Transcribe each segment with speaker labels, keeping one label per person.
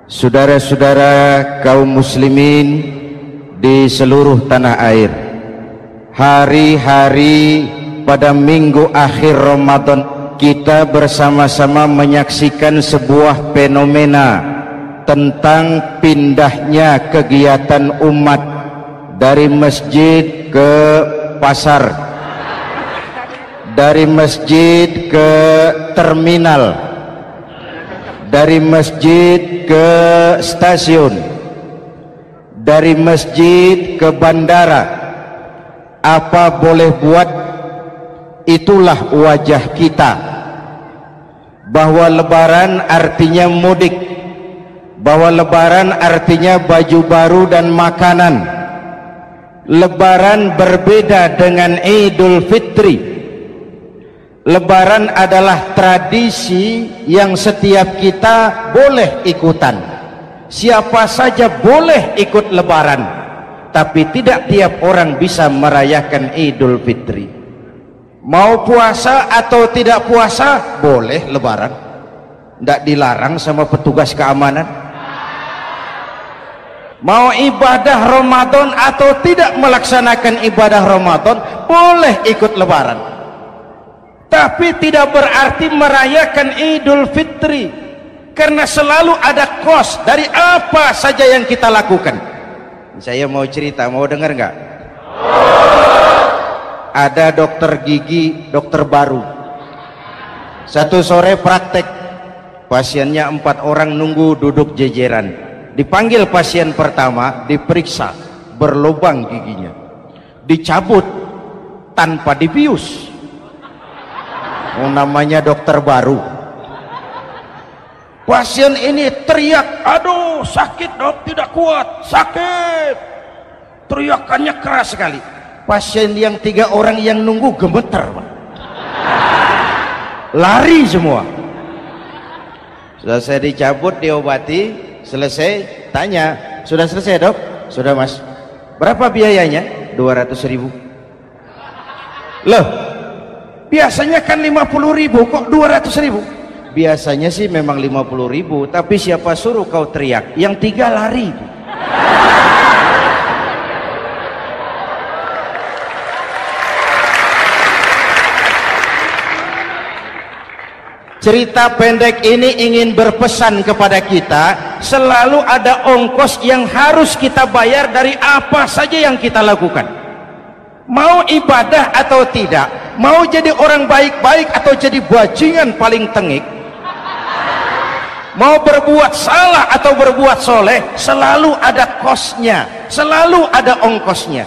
Speaker 1: Saudara-saudara kaum muslimin di seluruh tanah air, hari-hari pada minggu akhir Ramadan kita bersama-sama menyaksikan sebuah fenomena tentang pindahnya kegiatan umat dari masjid ke pasar, dari masjid ke terminal, dari masjid ke stasiun, dari masjid ke bandara. Apa boleh buat, itulah wajah kita, bahwa lebaran artinya mudik, bahwa lebaran artinya baju baru dan makanan. Lebaran berbeda dengan Idul Fitri. Lebaran adalah tradisi yang setiap kita boleh ikutan. Siapa saja boleh ikut lebaran, tapi tidak tiap orang bisa merayakan Idul Fitri. Mau puasa atau tidak puasa, boleh lebaran. Tidak dilarang sama petugas keamanan. Mau ibadah Ramadan atau tidak melaksanakan ibadah Ramadan, boleh ikut lebaran. Tapi tidak berarti merayakan Idul Fitri, karena selalu ada kos dari apa saja yang kita lakukan. Saya mau cerita, mau dengar nggak? Ada dokter gigi, dokter baru. Satu sore praktek, pasiennya 4 orang nunggu duduk jejeran. Dipanggil pasien pertama, diperiksa, berlubang giginya, dicabut tanpa dibius. Namanya dokter baru. Pasien ini teriak, aduh sakit dok, tidak kuat, sakit. Teriakannya keras sekali. Pasien yang 3 orang yang nunggu gemeter, lari semua. Selesai dicabut, diobati, selesai, tanya, sudah selesai dok? Sudah mas. Berapa biayanya? 200.000. Loh, biasanya kan 50.000, kok 200.000? Biasanya sih memang 50.000, tapi siapa suruh kau teriak? Yang 3 lari. Cerita pendek ini ingin berpesan kepada kita, selalu ada ongkos yang harus kita bayar dari apa saja yang kita lakukan. Mau ibadah atau tidak, mau jadi orang baik-baik atau jadi bajingan paling tengik, mau berbuat salah atau berbuat soleh, selalu ada kosnya, selalu ada ongkosnya.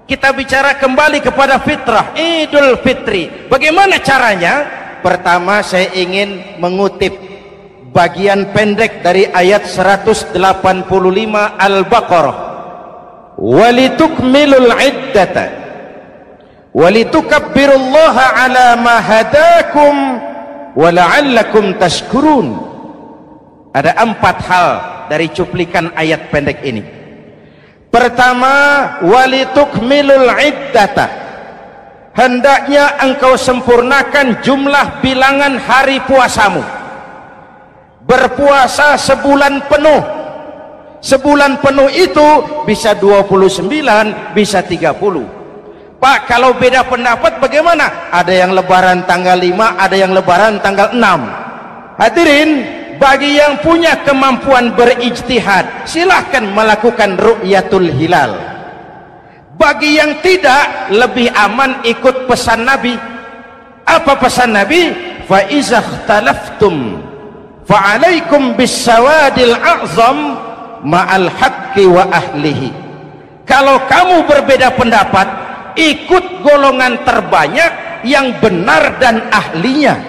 Speaker 1: Kita bicara kembali kepada fitrah, Idul Fitri. Bagaimana caranya? Pertama, saya ingin mengutip bagian pendek dari ayat 185 Al-Baqarah. Walitukmilul iddata walitukabbirullaha ala ma hadakum wala'allakum tashkurun. Ada 4 hal dari cuplikan ayat pendek ini. Pertama, walitukmilul iddata, hendaknya engkau sempurnakan jumlah bilangan hari puasamu. Berpuasa sebulan penuh. Sebulan penuh itu bisa 29, bisa 30. Pak, kalau beda pendapat bagaimana? Ada yang lebaran tanggal 5, ada yang lebaran tanggal 6. Hadirin, bagi yang punya kemampuan berijtihad, silahkan melakukan ru'yatul hilal. Bagi yang tidak, lebih aman ikut pesan Nabi. Apa pesan Nabi? Fa iza ikhtalaftum fa alaikum bis sawadil a'zam ma'al haqqi wa ahlihi. Kalau kamu berbeda pendapat, ikut golongan terbanyak yang benar dan ahlinya.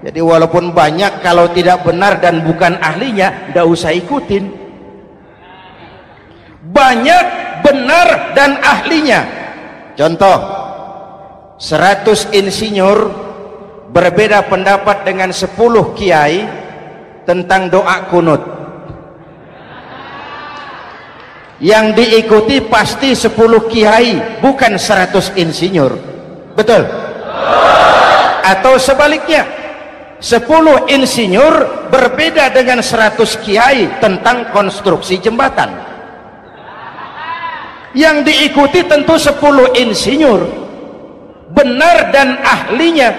Speaker 1: Jadi walaupun banyak, kalau tidak benar dan bukan ahlinya, tidak usah ikutin. Banyak, benar dan ahlinya. Contoh, 100 insinyur berbeda pendapat dengan 10 kiai tentang doa kunut. Yang diikuti pasti 10 kiai, bukan 100 insinyur. Betul? Atau sebaliknya, 10 insinyur berbeda dengan 100 kiai tentang konstruksi jembatan. Yang diikuti tentu 10 insinyur benar dan ahlinya.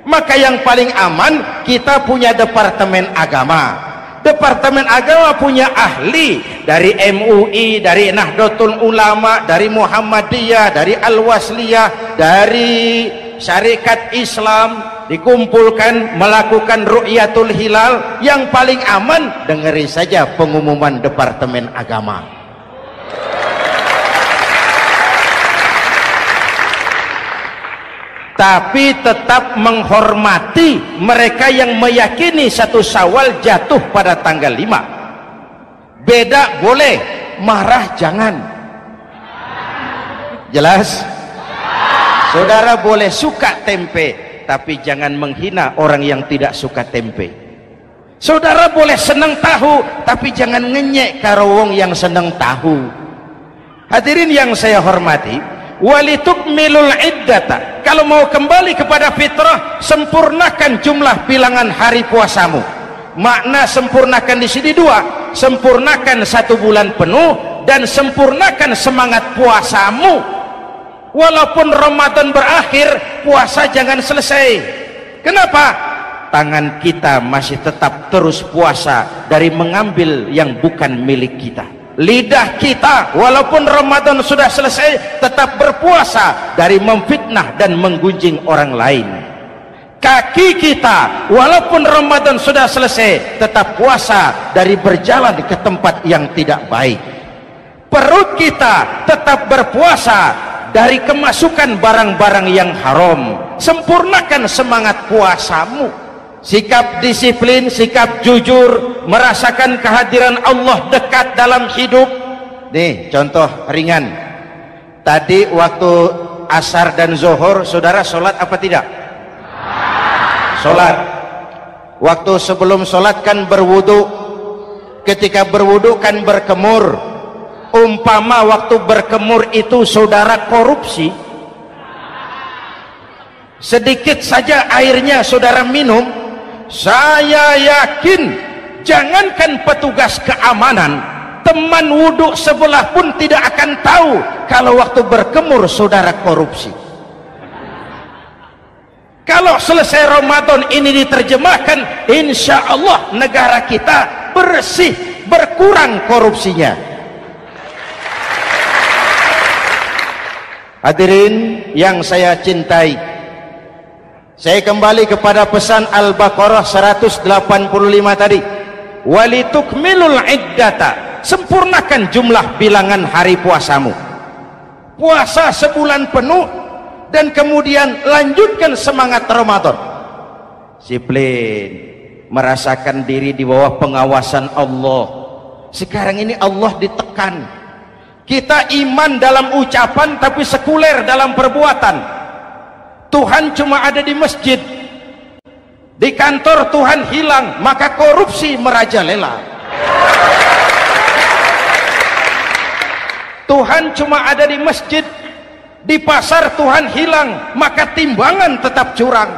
Speaker 1: Maka yang paling aman kita punya Departemen Agama. Departemen Agama punya ahli dari MUI, dari Nahdlatul Ulama, dari Muhammadiyah, dari Al-Wasliyah, dari Syarikat Islam, dikumpulkan melakukan ru'yatul hilal. Yang paling aman dengeri saja pengumuman Departemen Agama. Tapi tetap menghormati mereka yang meyakini 1 Syawal jatuh pada tanggal 5. Beda boleh, marah jangan. Jelas? Saudara boleh suka tempe, tapi jangan menghina orang yang tidak suka tempe. Saudara boleh senang tahu, tapi jangan ngenyek karo wong yang senang tahu. Hadirin yang saya hormati, walitukmilul iddata. Kalau mau kembali kepada fitrah, sempurnakan jumlah bilangan hari puasamu. Makna sempurnakan di sini 2, sempurnakan 1 bulan penuh dan sempurnakan semangat puasamu. Walaupun Ramadan berakhir, puasa jangan selesai. Kenapa? Tangan kita masih tetap terus puasa dari mengambil yang bukan milik kita. Lidah kita walaupun Ramadan sudah selesai tetap berpuasa dari memfitnah dan menggunjing orang lain. Kaki kita walaupun Ramadan sudah selesai tetap puasa dari berjalan ke tempat yang tidak baik. Perut kita tetap berpuasa dari kemasukan barang-barang yang haram. Sempurnakan semangat puasamu. Sikap disiplin, sikap jujur, merasakan kehadiran Allah dekat dalam hidup. Nih contoh ringan. Tadi waktu asar dan zuhur saudara sholat apa tidak? Sholat. Waktu sebelum sholat kan berwudu. Ketika berwudu kan berkemur. Umpama waktu berkemur itu saudara korupsi, sedikit saja airnya saudara minum, saya yakin jangankan petugas keamanan, teman wudhu sebelah pun tidak akan tahu kalau waktu berkemur saudara korupsi. Kalau selesai Ramadan ini diterjemahkan, insya Allah negara kita bersih, berkurang korupsinya. Hadirin yang saya cintai, saya kembali kepada pesan Al-Baqarah 185 tadi. Walitukmilul iddata, sempurnakan jumlah bilangan hari puasamu. Puasa sebulan penuh dan kemudian lanjutkan semangat Ramadan. Disiplin, merasakan diri di bawah pengawasan Allah. Sekarang ini Allah ditekan. Kita iman dalam ucapan tapi sekuler dalam perbuatan. Tuhan cuma ada di masjid, di kantor Tuhan hilang, maka korupsi merajalela. Tuhan cuma ada di masjid, di pasar Tuhan hilang, maka timbangan tetap curang.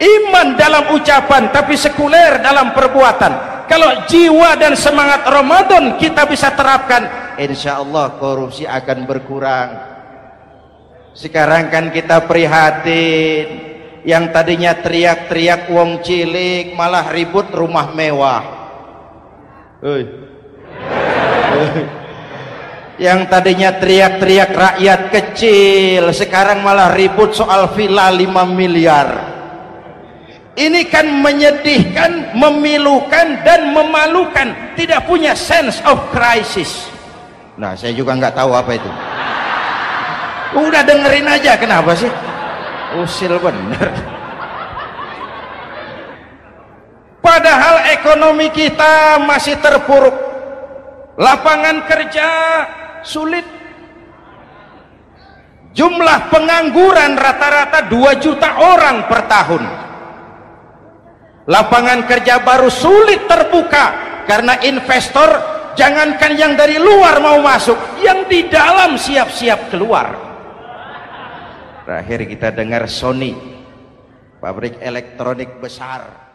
Speaker 1: Iman dalam ucapan tapi sekuler dalam perbuatan. Kalau jiwa dan semangat Ramadan kita bisa terapkan, insya Allah korupsi akan berkurang. Sekarang kan kita prihatin, yang tadinya teriak-teriak wong cilik malah ribut rumah mewah. Yang tadinya teriak-teriak rakyat kecil sekarang malah ribut soal villa 5 miliar. Ini kan menyedihkan, memilukan dan memalukan. Tidak punya sense of crisis. Nah, saya juga nggak tahu apa itu. Udah dengerin aja, kenapa sih? Usil bener. Padahal ekonomi kita masih terpuruk. Lapangan kerja sulit. Jumlah pengangguran rata-rata 2 juta orang per tahun. Lapangan kerja baru sulit terbuka karena investor jangankan yang dari luar mau masuk, yang di dalam siap-siap keluar. Terakhir kita dengar Sony, pabrik elektronik besar